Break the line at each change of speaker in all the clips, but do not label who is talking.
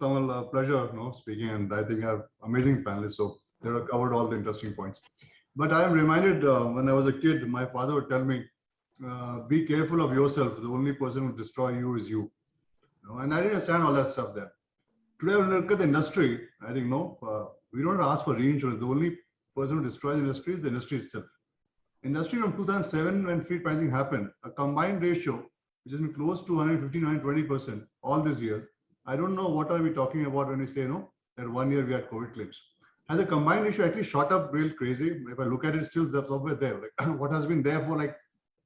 Tamal, pleasure, speaking, and I think I have amazing panelists, so they have covered all the interesting points. But I am reminded when I was a kid, my father would tell me, "Be careful of yourself. The only person who will destroy you is you." And I didn't understand all that stuff then. Today, when I look at the industry, I think no, we don't ask for reinsurance. The only person who destroys the industry is the industry itself. Industry from 2007, when fleet pricing happened, a combined ratio which has been close to 115, 120% all these years. I don't know what are we talking about when we say that 1 year we had COVID claims. Has the combined ratio actually shot up real crazy? If I look at it, it's still somewhere there. Like what has been there for like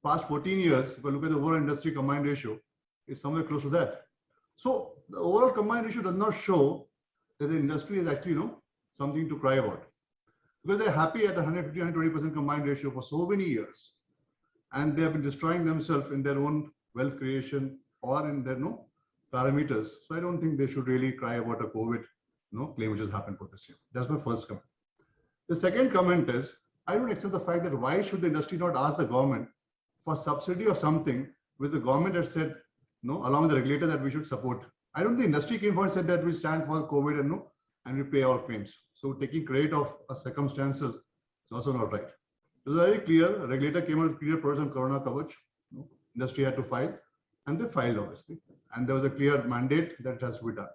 past 14 years, if I look at the overall industry combined ratio, is somewhere close to that. So the overall combined ratio does not show that the industry is actually something to cry about. Because they're happy at 150, 120% combined ratio for so many years. And they have been destroying themselves in their own wealth creation or in their parameters. So I don't think they should really cry about a COVID claim which has happened for this year. That's my first comment. The second comment is, I don't accept the fact that why should the industry not ask the government for subsidy of something which the government has said, along with the regulator, that we should support. I don't think the industry came forward and said that we stand for COVID and we pay our claims. So taking credit of circumstances is also not right. It was very clear. A regulator came out with clear person Corona coverage. Industry had to file, and they filed obviously. And there was a clear mandate that it has to be done.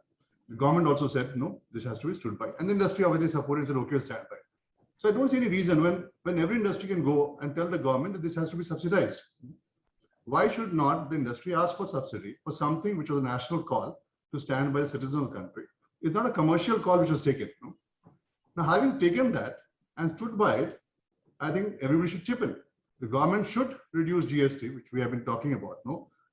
The government also said no, this has to be stood by, and the industry obviously supported and said okay, stand by. So I don't see any reason when every industry can go and tell the government that this has to be subsidized. Why should not the industry ask for subsidy for something which was a national call to stand by the citizens of the country? It's not a commercial call which was taken. Now, having taken that and stood by it, I think everybody should chip in. The government should reduce GST, which we have been talking about.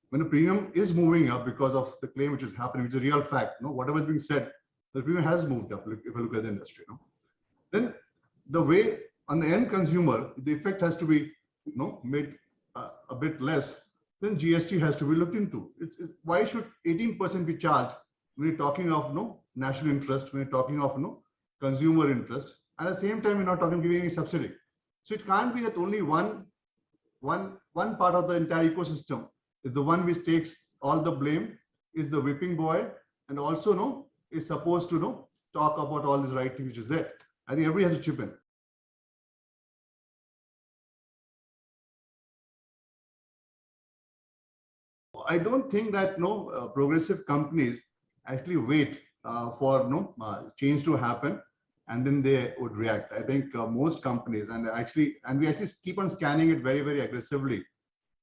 When the premium is moving up because of the claim which is happening, which is a real fact. Whatever is being said, the premium has moved up. If I look at the industry, then the way on the end consumer, the effect has to be made a bit less. Then GST has to be looked into. Why should 18% be charged when you're talking of national interest, when you're talking of consumer interest, and at the same time you're not talking giving any subsidy. So it can't be that only one part of the entire ecosystem is the one which takes all the blame, is the whipping boy, and also is supposed to talk about all this right thing which is there. I think everybody has to chip in. I don't think that progressive companies actually wait for change to happen and then they would react. I think most companies and we actually keep on scanning it very, very aggressively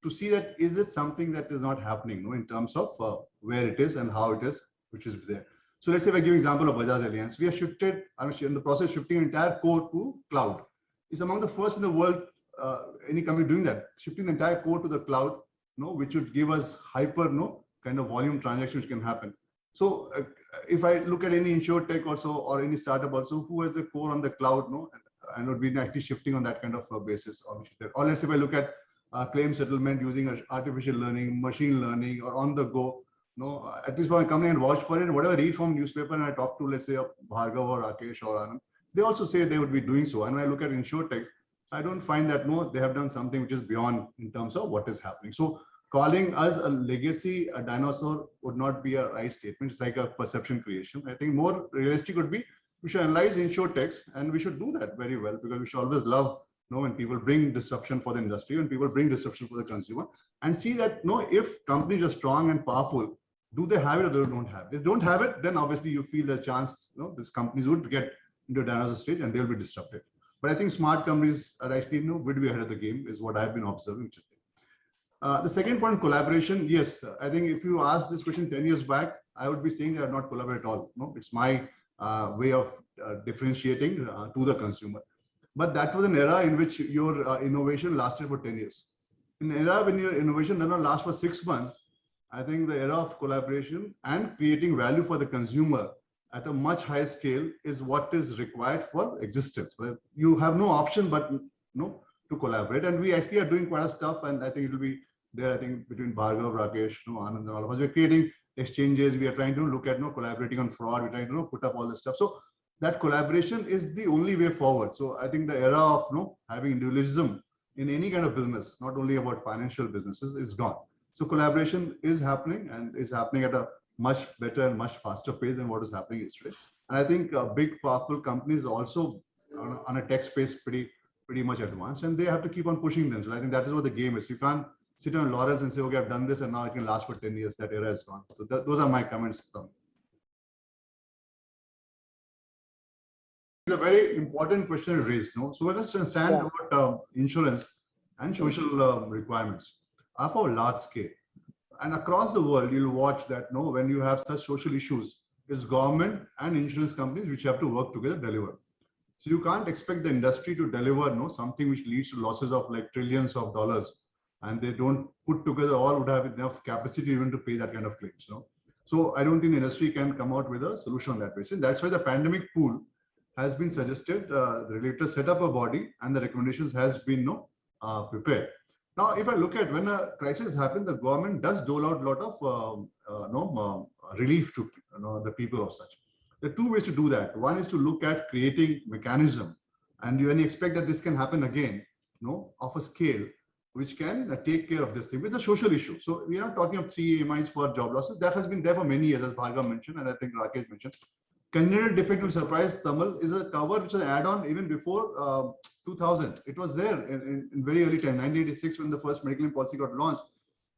to see that is it something that is not happening in terms of where it is and how it is, which is there. So let's say if I give example of Bajaj Allianz, we have shifted, in the process of shifting entire core to cloud. It's among the first in the world, any company doing that, shifting the entire core to the cloud, which would give us hyper kind of volume transaction which can happen. So if I look at any insurtech also or any startup also, who has the core on the cloud, and would be actually shifting on that kind of basis. Or let's say if I look at claim settlement using artificial learning, machine learning, or on the go, at least when I come in and watch for it, whatever I read from newspaper and I talk to, let's say, Bhargav or Rakesh or Anand, they also say they would be doing so. And when I look at insurtech, I don't find that they have done something which is beyond in terms of what is happening. So calling us a legacy, a dinosaur would not be a right statement. It's like a perception creation. I think more realistic would be we should analyze insurtechs and we should do that very well, because we should always love when people bring disruption for the industry, when people bring disruption for the consumer, and see that if companies are strong and powerful, do they have it or they don't have it? If they don't have it, then obviously you feel the chance these companies would get into a dinosaur stage and they'll be disrupted. But I think smart companies are actually would be ahead of the game, is what I've been observing, which is the second point, collaboration. Yes, I think if you ask this question 10 years back, I would be saying they are not collaborate at all. It's my way of differentiating to the consumer. But that was an era in which your innovation lasted for 10 years. In an era when your innovation does not last for 6 months, I think the era of collaboration and creating value for the consumer at a much higher scale is what is required for existence. But you have no option but to collaborate. And we actually are doing quite a stuff, and I think it will be there, I think, between Bhargav, Rakesh, Anand, and all of us. We're creating exchanges. We are trying to look at collaborating on fraud. We're trying to put up all this stuff. So that collaboration is the only way forward. So I think the era of having individualism in any kind of business, not only about financial businesses, is gone. So collaboration is happening, and is happening at a much better and much faster pace than what is happening yesterday. And I think big powerful companies also on a tech space pretty much advanced, and they have to keep on pushing them. So I think that is what the game is. You can't sit on laurels and say, okay, I've done this and now it can last for 10 years. That era is gone. So those are my comments. It's a very important question raised. No, so let us understand about insurance and social requirements are for large scale. And across the world, you'll watch that when you have such social issues, it's government and insurance companies which have to work together to deliver. So you can't expect the industry to deliver something which leads to losses of like trillions of dollars, and they don't put together all would have enough capacity even to pay that kind of claims. So I don't think the industry can come out with a solution on that basis. That's why the pandemic pool has been suggested. The regulator set up a body, and the recommendations has been prepared. Now, if I look at when a crisis happens, the government does dole out a lot of relief to the people of such. There are two ways to do that. One is to look at creating mechanism, and when you expect that this can happen again, of a scale which can take care of this thing with a social issue. So we are not talking of 3 EMIs for job losses. That has been there for many years, as Bhargav mentioned, and I think Rakesh mentioned. Congenital defect will surprise Tamal is a cover which was an add-on even before 2000. It was there in very early time, 1986, when the first medical policy got launched.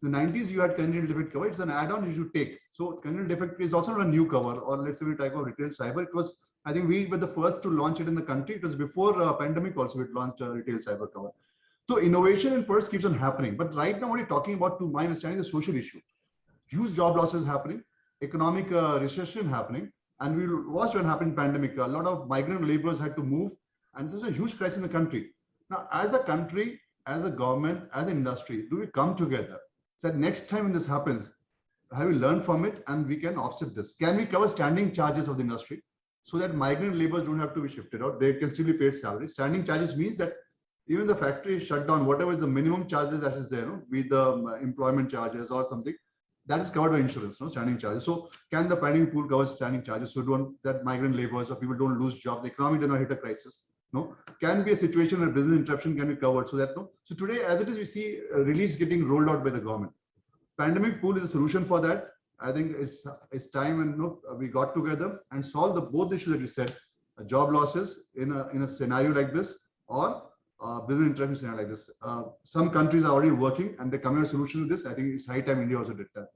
In the 90s, you had congenital defect cover. It's an add-on you should take. So congenital defect is also not a new cover, or let's say a type of retail cyber. It was, I think we were the first to launch it in the country. It was before pandemic also we launched a retail cyber cover. So innovation in PERS keeps on happening. But right now, what you're talking about, to my understanding, is the social issue. Huge job losses happening, economic recession happening. And we watched what happened in pandemic. A lot of migrant laborers had to move, and this is a huge crisis in the country. Now, as a country, as a government, as an industry, do we come together? So that next time when this happens, have we learned from it and we can offset this? Can we cover standing charges of the industry so that migrant laborers don't have to be shifted out? They can still be paid salary. Standing charges means that even the factory is shut down, whatever is the minimum charges that is there, with the employment charges or something, that is covered by insurance, standing charges. So can the pandemic pool cover standing charges so that migrant laborers or people don't lose jobs, the economy does not hit a crisis? Can be a situation where business interruption can be covered so that So today, as it is, we see release getting rolled out by the government. Pandemic pool is a solution for that. I think it's time when we got together and solved both issues that you said, job losses in a scenario like this, or business interruption scenario like this. Some countries are already working and they're coming to a solution to this. I think it's high time India also did that.